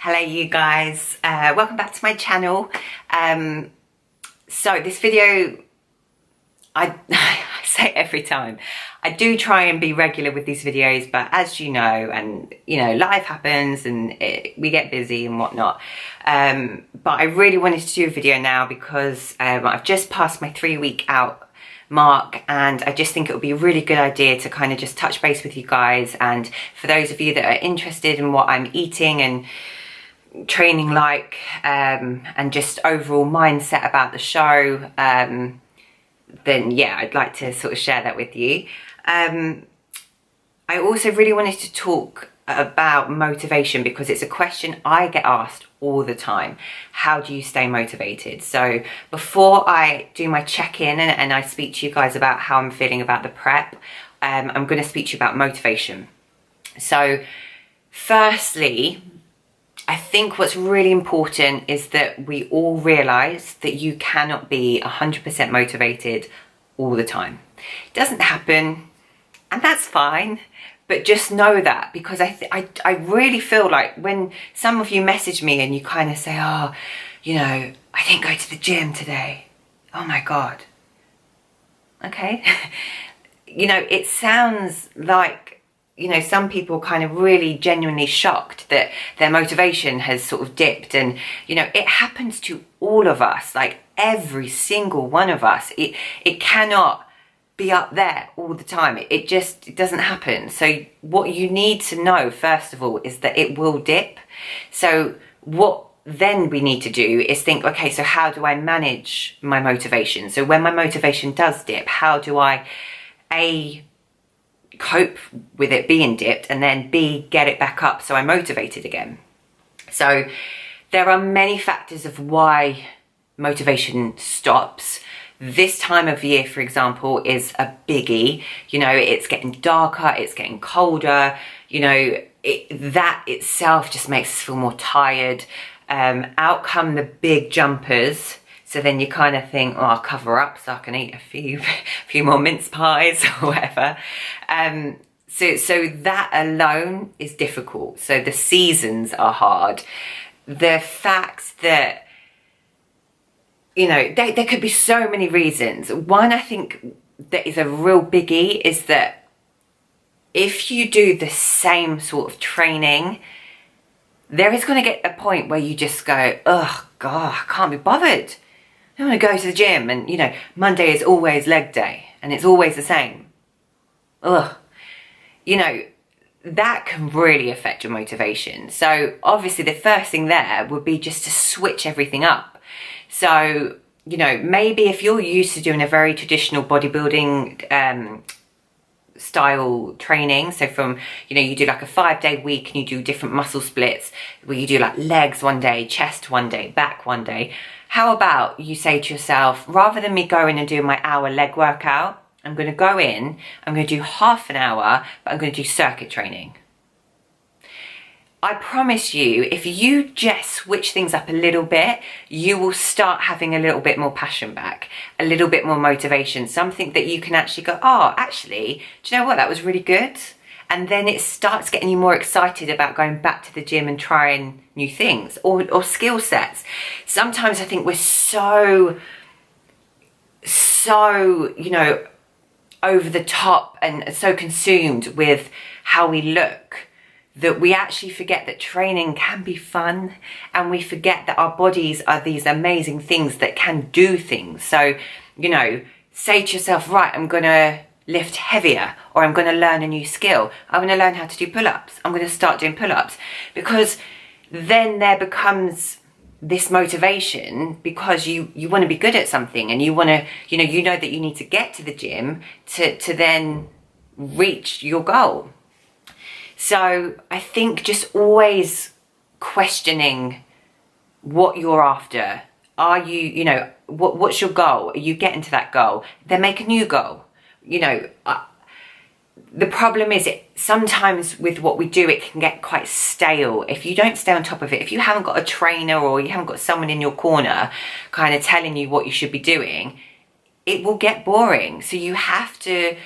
Hello you guys, welcome back to my channel. So this video, I say it every time, I do try and be regular with these videos, but as you know, and you know, life happens and we get busy and whatnot. But I really wanted to do a video now because I've just passed my 3-week out mark, and I just think it would be a really good idea to kind of just touch base with you guys. And for those of you that are interested in what I'm eating and training like, and just overall mindset about the show, then yeah, I'd like to sort of share that with you. I also really wanted to talk about motivation because it's a question I get asked all the time. How do you stay motivated? So before I do my check-in and I speak to you guys about how I'm feeling about the prep, I'm going to speak to you about motivation. So firstly, I think what's really important is that we all realise that you cannot be 100% motivated all the time. It doesn't happen, and that's fine, but just know that, because I really feel like when some of you message me and you kind of say, oh, you know, I didn't go to the gym today. Oh my God. Okay. You know, it sounds like, you know, some people kind of really genuinely shocked that their motivation has sort of dipped. And, you know, it happens to all of us, like every single one of us. It cannot be up there all the time. It doesn't happen. So what you need to know, first of all, is that it will dip. So what then we need to do is think, okay, so how do I manage my motivation? So when my motivation does dip, how do I, A, cope with it being dipped, and then B, get it back up so I'm motivated again? So there are many factors of why motivation stops. This time of year, for example, is a biggie. You know, it's getting darker, it's getting colder, you know, that itself just makes us feel more tired. Out come the big jumpers. So then you kind of think, oh, I'll cover up so I can eat a few more mince pies or whatever. So that alone is difficult. So the seasons are hard. The fact that, you know, there could be so many reasons. One, I think, that is a real biggie is that if you do the same sort of training, there is going to get a point where you just go, oh God, I can't be bothered. I want to go to the gym, and you know, Monday is always leg day and it's always the same. Ugh. You know, that can really affect your motivation. So obviously the first thing there would be just to switch everything up. So, you know, maybe if you're used to doing a very traditional bodybuilding style training, so from, you know, you do like a 5-day week and you do different muscle splits where you do like legs one day, chest one day, back one day. How about you say to yourself, rather than me going and doing my hour leg workout, I'm going to go in, I'm going to do half an hour, but I'm going to do circuit training. I promise you, if you just switch things up a little bit, you will start having a little bit more passion back, a little bit more motivation, something that you can actually go, oh, actually, do you know what? That was really good. And then it starts getting you more excited about going back to the gym and trying new things or skill sets. Sometimes I think we're so, you know, over the top and so consumed with how we look that we actually forget that training can be fun, and we forget that our bodies are these amazing things that can do things. So, you know, say to yourself, right, I'm going to lift heavier, or I'm going to learn a new skill. I'm going to learn how to do pull-ups. I'm going to start doing pull-ups, because then there becomes this motivation because you want to be good at something, and you want to, you know that you need to get to the gym to then reach your goal. So I think just always questioning what you're after. Are you, you know, what's your goal? Are you getting to that goal? Then make a new goal. You know, the problem is sometimes with what we do, it can get quite stale. If you don't stay on top of it, if you haven't got a trainer or you haven't got someone in your corner kind of telling you what you should be doing, it will get boring. So you have to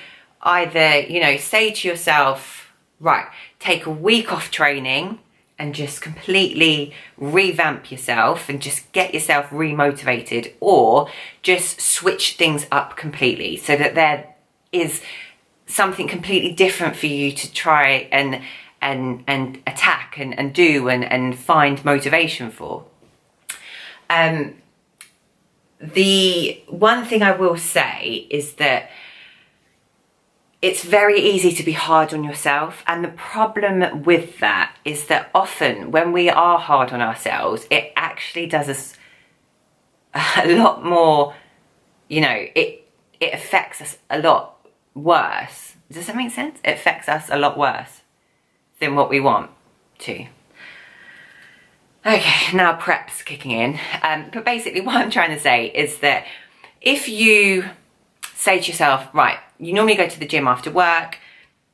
either, you know, say to yourself, right, take a week off training and just completely revamp yourself and just get yourself remotivated, or just switch things up completely so that there is something completely different for you to try and attack and do and find motivation for. The one thing I will say is that it's very easy to be hard on yourself, and the problem with that is that often when we are hard on ourselves, it actually does us a lot more, you know, it affects us a lot worse. Does that make sense? It affects us a lot worse than what we want to. Okay, now prep's kicking in. But basically what I'm trying to say is that if you say to yourself, right, you normally go to the gym after work,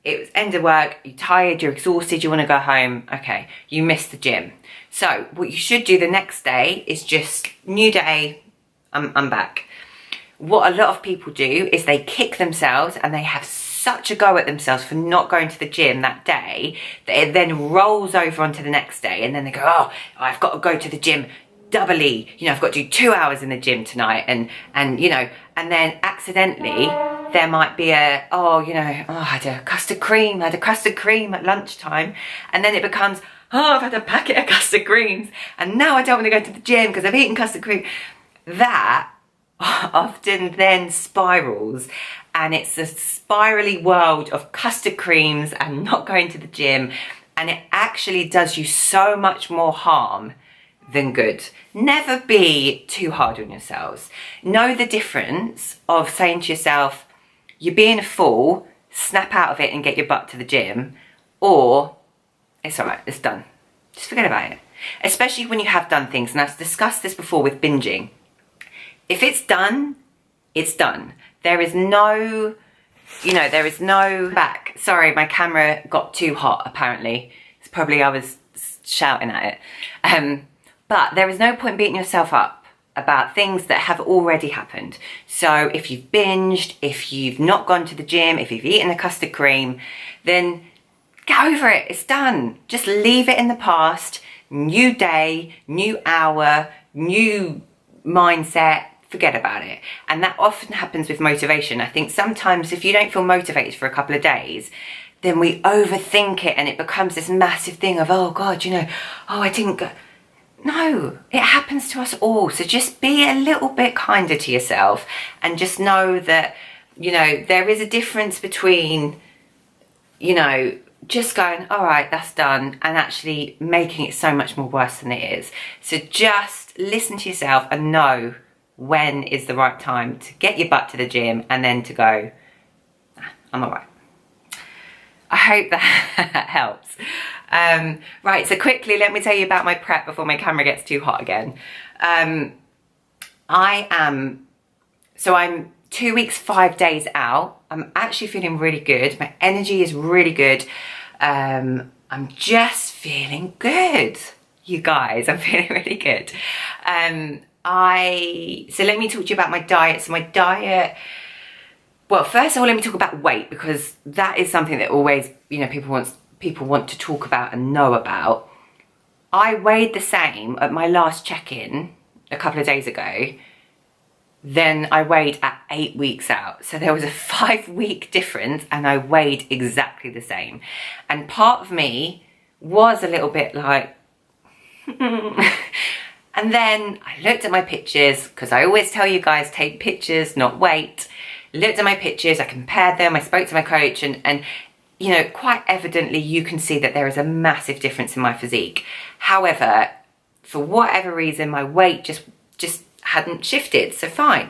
it was end of work, you're tired, you're exhausted, you want to go home, okay, you missed the gym. So what you should do the next day is just, new day, I'm back. What a lot of people do is they kick themselves and they have such a go at themselves for not going to the gym that day that it then rolls over onto the next day, and then they go, oh, I've got to go to the gym doubly, you know, I've got to do 2 hours in the gym tonight, and you know, and then accidentally there might be a, oh, you know, oh, I had a custard cream at lunchtime, and then it becomes, oh, I've had a packet of custard creams and now I don't want to go to the gym because I've eaten custard cream. That often then spirals, and it's a spirally world of custard creams and not going to the gym, and it actually does you so much more harm than good. Never be too hard on yourselves. Know the difference of saying to yourself, you're being a fool, snap out of it and get your butt to the gym, or it's all right, it's done. Just forget about it. Especially when you have done things, and I've discussed this before with binging. If it's done, it's done. There is no, you know, there is no back. Sorry, my camera got too hot, apparently. It's probably I was shouting at it. But there is no point beating yourself up about things that have already happened. So if you've binged, if you've not gone to the gym, if you've eaten a custard cream, then get over it, it's done. Just leave it in the past. New day, new hour, new mindset, forget about it. And that often happens with motivation. I think sometimes if you don't feel motivated for a couple of days, then we overthink it and it becomes this massive thing of, oh God, you know, oh, I didn't go. No, it happens to us all. So just be a little bit kinder to yourself and just know that, you know, there is a difference between, you know, just going, all right, that's done, and actually making it so much more worse than it is. So just listen to yourself and know when is the right time to get your butt to the gym and then to go, I'm all right. I hope that helps. Right, so quickly, let me tell you about my prep before my camera gets too hot again. I'm 2 weeks, 5 days out. I'm actually feeling really good. My energy is really good. I'm just feeling good, you guys. I'm feeling really good. So let me talk to you about my diet. So my diet, well, first of all, let me talk about weight, because that is something that always, you know, people want to talk about and know about. I weighed the same at my last check-in a couple of days ago than I weighed at 8 weeks out. So there was a 5-week difference and I weighed exactly the same. And part of me was a little bit like, and then I looked at my pictures, because I always tell you guys, take pictures, not weight. Looked at my pictures, I compared them, I spoke to my coach, and you know, quite evidently you can see that there is a massive difference in my physique. However, for whatever reason, my weight just hadn't shifted, so fine.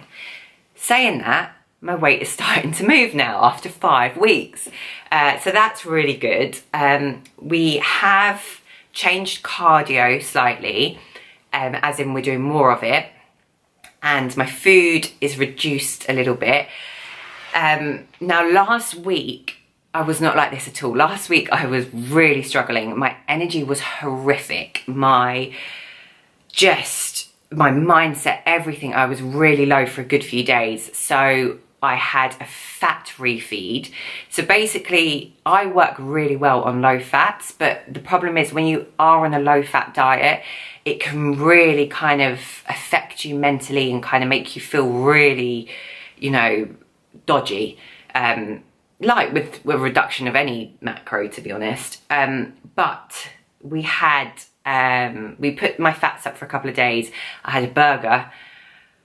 Saying that, my weight is starting to move now after 5 weeks. So that's really good. We have changed cardio slightly, as in we're doing more of it. And my food is reduced a little bit. Now last week, I was not like this at all. Last week, I was really struggling. My energy was horrific. My mindset, everything. I was really low for a good few days. So I had a fat refeed. So basically, I work really well on low fats, but the problem is when you are on a low fat diet, it can really kind of affect you mentally and kind of make you feel really, you know, dodgy. Like with reduction of any macro, to be honest. But we had, we put my fats up for a couple of days. I had a burger.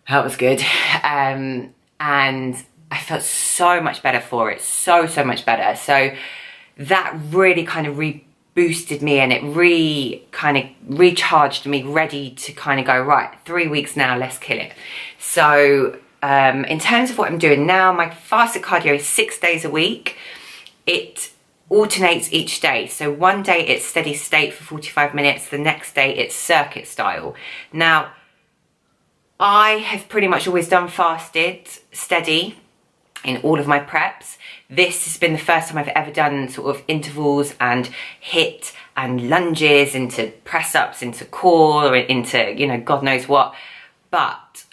That was good. And I felt so much better for it. So much better. So that really kind of boosted me, and it kind of recharged me, ready to kind of go, right, 3 weeks now, let's kill it. So in terms of what I'm doing now, my fasted cardio is 6 days a week. It alternates each day. So one day it's steady state for 45 minutes. The next day it's circuit style. Now, I have pretty much always done fasted steady in all of my preps. This has been the first time I've ever done sort of intervals and HIIT and lunges into press ups, into core, or into, you know, God knows what. But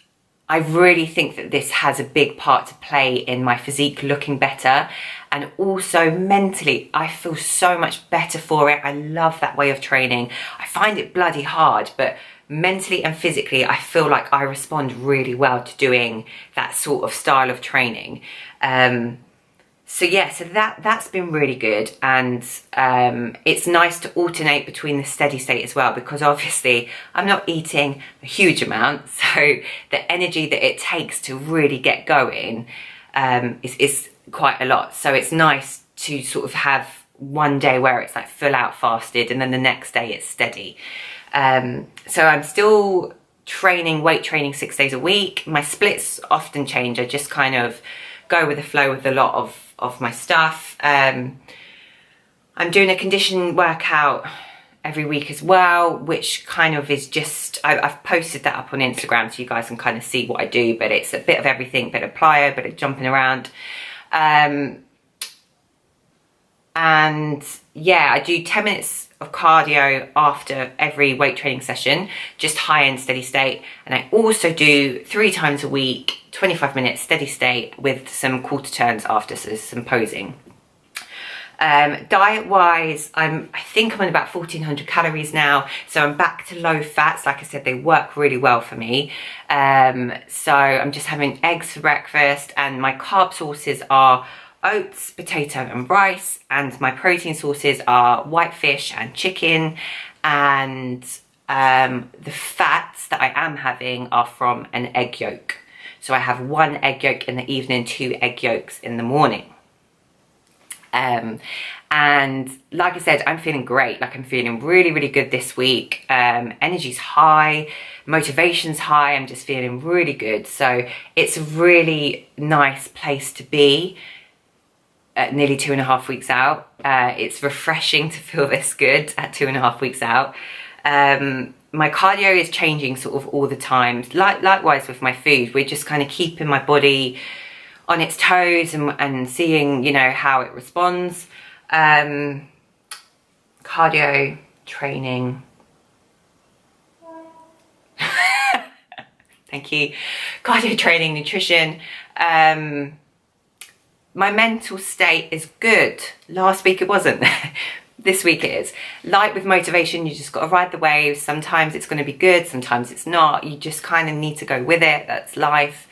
I really think that this has a big part to play in my physique looking better, and also mentally I feel so much better for it. I love that way of training. I find it bloody hard, but mentally and physically I feel like I respond really well to doing that sort of style of training. So yeah, so that's been really good, and it's nice to alternate between the steady state as well, because obviously I'm not eating a huge amount, so the energy that it takes to really get going is quite a lot. So it's nice to sort of have one day where it's like full out fasted, and then the next day it's steady. So I'm still weight training 6 days a week. My splits often change. I just kind of go with the flow with a lot of my stuff. I'm doing a conditioning workout every week as well, which kind of is just, I've posted that up on Instagram so you guys can kind of see what I do, but it's a bit of everything, bit of plyo, bit of jumping around. And yeah, I do 10 minutes of cardio after every weight training session, just high end steady state. And I also do 3 times a week, 25 minutes steady state with some quarter turns after, so some posing. Diet wise, I think I'm on about 1400 calories now, so I'm back to low fats. Like I said, they work really well for me. So I'm just having eggs for breakfast, and my carb sources are oats, potato and rice, and my protein sources are white fish and chicken, and the fats that I am having are from an egg yolk. So I have 1 egg yolk in the evening, 2 egg yolks in the morning. And like I said, I'm feeling great. Like I'm feeling really, really good this week. Energy's high, motivation's high. I'm just feeling really good. So it's a really nice place to be at nearly 2.5 weeks out. It's refreshing to feel this good at 2.5 weeks out. My cardio is changing sort of all the time. Likewise with my food, we're just kind of keeping my body on its toes and seeing, you know, how it responds. Cardio training. Thank you. Cardio training, nutrition. My mental state is good. Last week it wasn't. This week it is. Like with motivation, you just got to ride the waves. Sometimes it's going to be good, sometimes it's not. You just kind of need to go with it. That's life.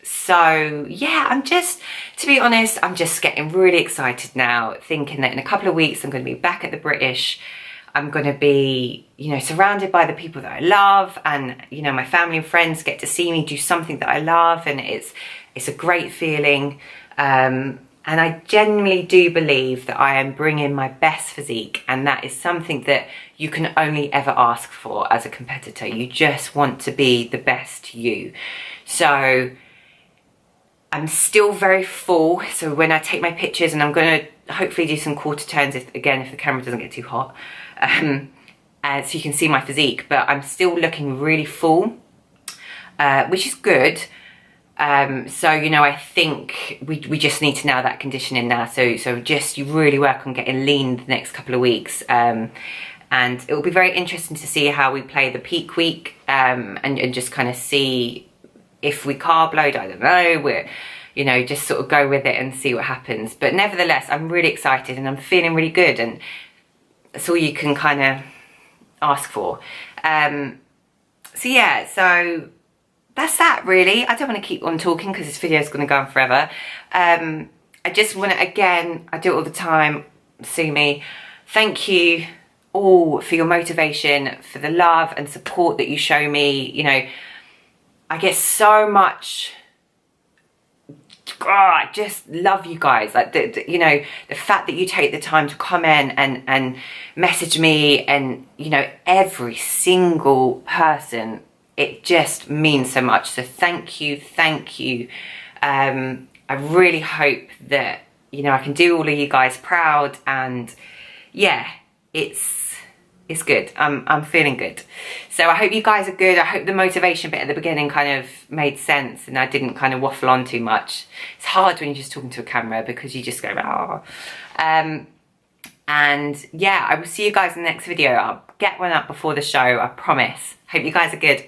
So yeah, to be honest, I'm just getting really excited now, thinking that in a couple of weeks I'm going to be back at the British. I'm going to be, you know, surrounded by the people that I love, and, you know, my family and friends get to see me do something that I love, and it's a great feeling. And I genuinely do believe that I am bringing my best physique, and that is something that you can only ever ask for as a competitor. You just want to be the best you. So I'm still very full. So when I take my pictures, and I'm going to hopefully do some quarter turns if the camera doesn't get too hot, so you can see my physique, but I'm still looking really full, which is good. So, you know, I think we just need to nail that conditioning now. So just you really work on getting lean the next couple of weeks. And it will be very interesting to see how we play the peak week, and just kind of see if we carb load, I don't know, we're, you know, just sort of go with it and see what happens. But nevertheless, I'm really excited and I'm feeling really good, and that's all you can kind of ask for. So yeah, so that's that really. I don't want to keep on talking because this video is going to go on forever. I just want to, again, I do it all the time, sue me, thank you all for your motivation, for the love and support that you show me. You know, I get so much, I just love you guys. Like, you know, the fact that you take the time to comment and message me, and, you know, every single person, it just means so much. So thank you, thank you. I really hope that, you know, I can do all of you guys proud, and yeah, it's good. I'm feeling good. So I hope you guys are good. I hope the motivation bit at the beginning kind of made sense and I didn't kind of waffle on too much. It's hard when you're just talking to a camera because you just go, oh. And yeah, I will see you guys in the next video. I'll get one up before the show, I promise. Hope you guys are good.